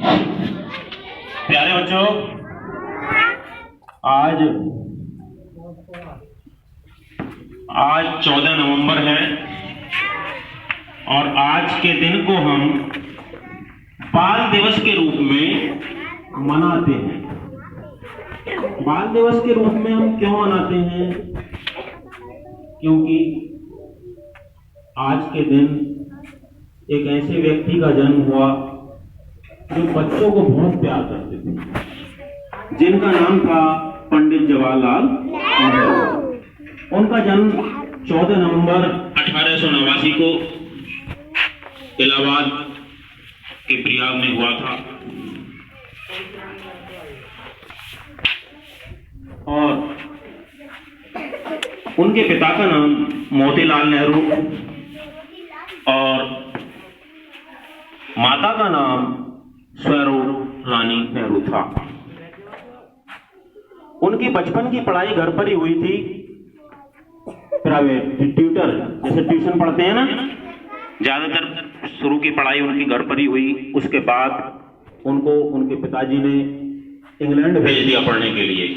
प्यारे बच्चों, आज 14 नवंबर है और आज के दिन को हम बाल दिवस के रूप में मनाते हैं। बाल दिवस के रूप में हम क्यों मनाते हैं? क्योंकि आज के दिन एक ऐसे व्यक्ति का जन्म हुआ जो बच्चों को बहुत प्यार करते थे, जिनका नाम था पंडित जवाहरलाल नेहरू। उनका जन्म 14 नवंबर 1889 को इलाहाबाद के प्रयाग में हुआ था और उनके पिता का नाम मोतीलाल नेहरू और माता का नाम स्वरूप रानी नेहरू था। उनकी बचपन की पढ़ाई घर पर ही हुई थी, प्राइवेट ट्यूटर जैसे ट्यूशन पढ़ते हैं ना, ज्यादातर शुरू की पढ़ाई उनकी घर पर ही हुई। उसके बाद उनको उनके पिताजी ने इंग्लैंड भेज दिया पढ़ने के लिए।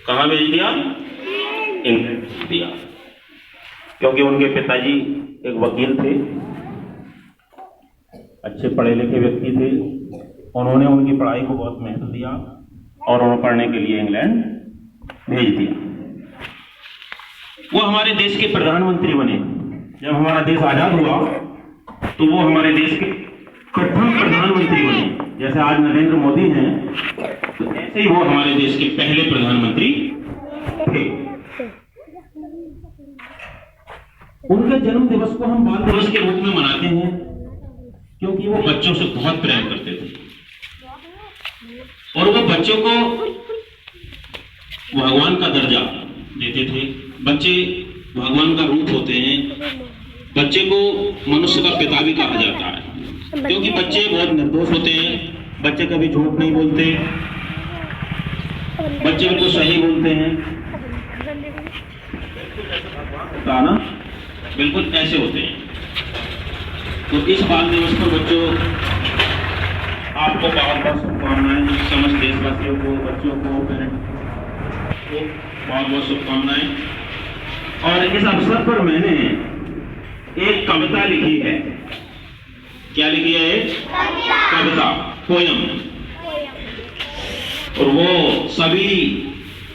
कहाँ भेज दिया? इंग्लैंड भेज दिया, क्योंकि उनके पिताजी एक वकील थे, अच्छे पढ़े लिखे व्यक्ति थे। उन्होंने उनकी पढ़ाई को बहुत महत्व दिया और उन्हें पढ़ने के लिए इंग्लैंड भेज दिया। वो हमारे देश के प्रधानमंत्री बने। जब हमारा देश आजाद हुआ तो वो हमारे देश के प्रथम प्रधानमंत्री बने। जैसे आज नरेंद्र मोदी हैं, तो ऐसे ही वो हमारे देश के पहले प्रधानमंत्री थे। उनके जन्म दिवस को हम बाल दिवस के रूप में मनाते हैं क्योंकि वो बच्चों से बहुत प्रेम करते थे और वो बच्चों को भगवान का दर्जा देते थे। बच्चे भगवान का रूप होते हैं। बच्चे को मनुष्य का पिता भी कहा जाता है क्योंकि बच्चे बहुत निर्दोष होते हैं। बच्चे कभी झूठ नहीं बोलते, बच्चे बिल्कुल सही बोलते हैं, ना बिल्कुल ऐसे होते हैं। तो इस बाल दिवस पर बच्चों आपको बहुत बहुत शुभकामनाएं। समस्त देशवासियों को, बच्चों को, पेरेंट्स को बहुत बहुत शुभकामनाएं। और इस अवसर पर मैंने एक कविता लिखी है। क्या लिखी है? कविता, पोयम। और वो सभी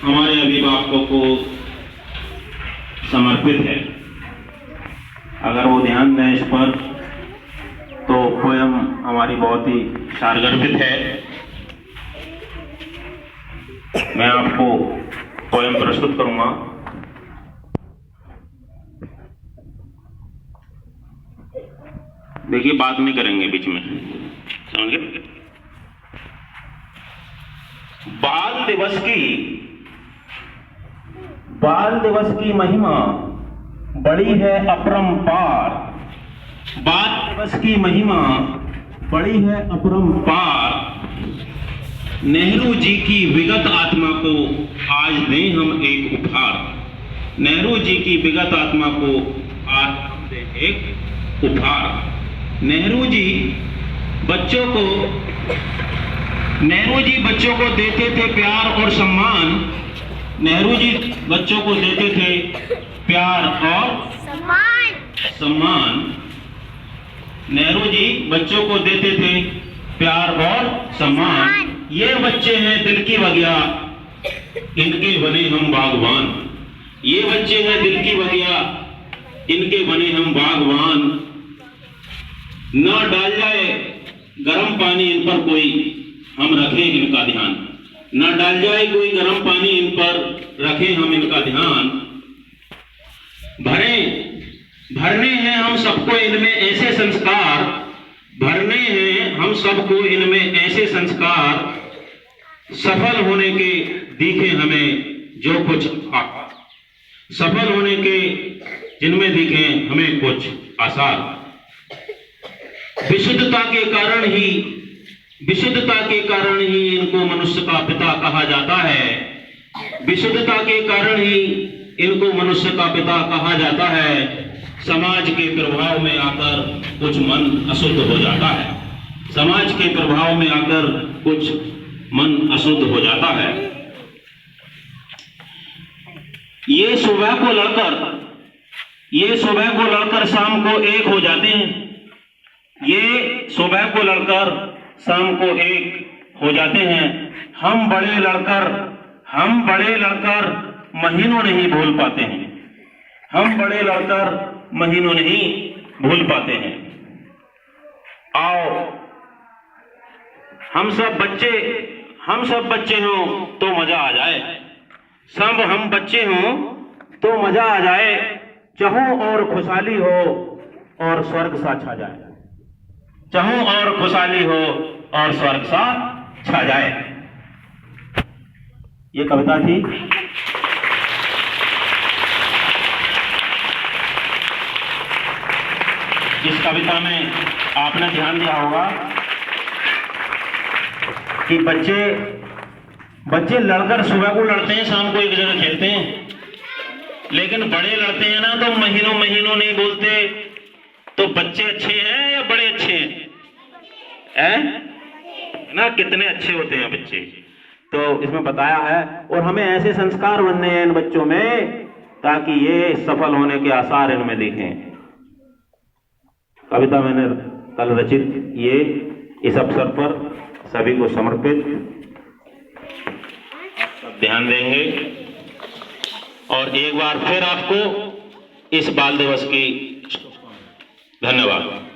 हमारे अभिभावकों को समर्पित है। अगर वो ध्यान दें इस पर तो पोयम हमारी बहुत ही सारगर्भित है। मैं आपको पोयम प्रस्तुत करूंगा। देखिए, बात नहीं करेंगे बीच में, समझ गए? बाल दिवस की महिमा बड़ी है अपरंपार। बाल दिवस की महिमा बड़ी है अपरंपार। नेहरू जी की विगत आत्मा को आज दें हम एक उपहार। नेहरू जी की विगत आत्मा को आज हम दें एक उपहार। नेहरू जी बच्चों को देते थे प्यार और सम्मान। नेहरू जी बच्चों को देते थे प्यार और सम्मान। नेहरू जी बच्चों को देते थे प्यार और सम्मान। ये बच्चे हैं दिल की बगिया, इनके बने हम बागवान। ये बच्चे हैं दिल की बगिया, इनके बने हम बागवान। ना डाल जाए गर्म पानी इन पर कोई, हम रखें इनका ध्यान। ना डाल जाए कोई गर्म पानी इन पर, रखें हम इनका ध्यान। भरने हैं हम सबको इनमें ऐसे संस्कार। भरने हैं हम सबको इनमें ऐसे संस्कार। सफल होने के दिखे हमें जो कुछ सफल होने के जिनमें दिखे हमें कुछ आसार। विशुद्धता के कारण ही इनको मनुष्य का पिता कहा जाता है। विशुद्धता के कारण ही इनको मनुष्य का पिता कहा जाता है। समाज के प्रभाव में आकर कुछ मन अशुद्ध हो जाता है। समाज के प्रभाव में आकर कुछ मन अशुद्ध हो जाता है। ये सुबह को लड़कर शाम को एक हो जाते हैं। ये सुबह को लड़कर शाम को एक हो जाते हैं। हम बड़े लड़कर महीनों नहीं भूल पाते हैं। हम बड़े लड़कर महीनों नहीं भूल पाते हैं। आओ हम सब बच्चे हों तो मजा आ जाए। सब हम बच्चे हों तो मजा आ जाए। चाहो और खुशहाली हो और स्वर्ग सा छा जाए। चाहो और खुशहाली हो और स्वर्ग सा छा जाए। ये कविता थी। इस कविता में आपने ध्यान दिया होगा कि बच्चे लड़कर सुबह को लड़ते हैं, शाम को एक जगह खेलते हैं। लेकिन बड़े लड़ते हैं ना तो महीनों नहीं बोलते। तो बच्चे अच्छे हैं या बड़े अच्छे हैं? ना कितने अच्छे होते हैं बच्चे। तो इसमें बताया है और हमें ऐसे संस्कार बनने हैं इन बच्चों में ताकि ये सफल होने के आसार इनमें दिखें। कविता मैंने कल रचित ये इस अवसर पर सभी को समर्पित। ध्यान देंगे और एक बार फिर आपको इस बाल दिवस की धन्यवाद।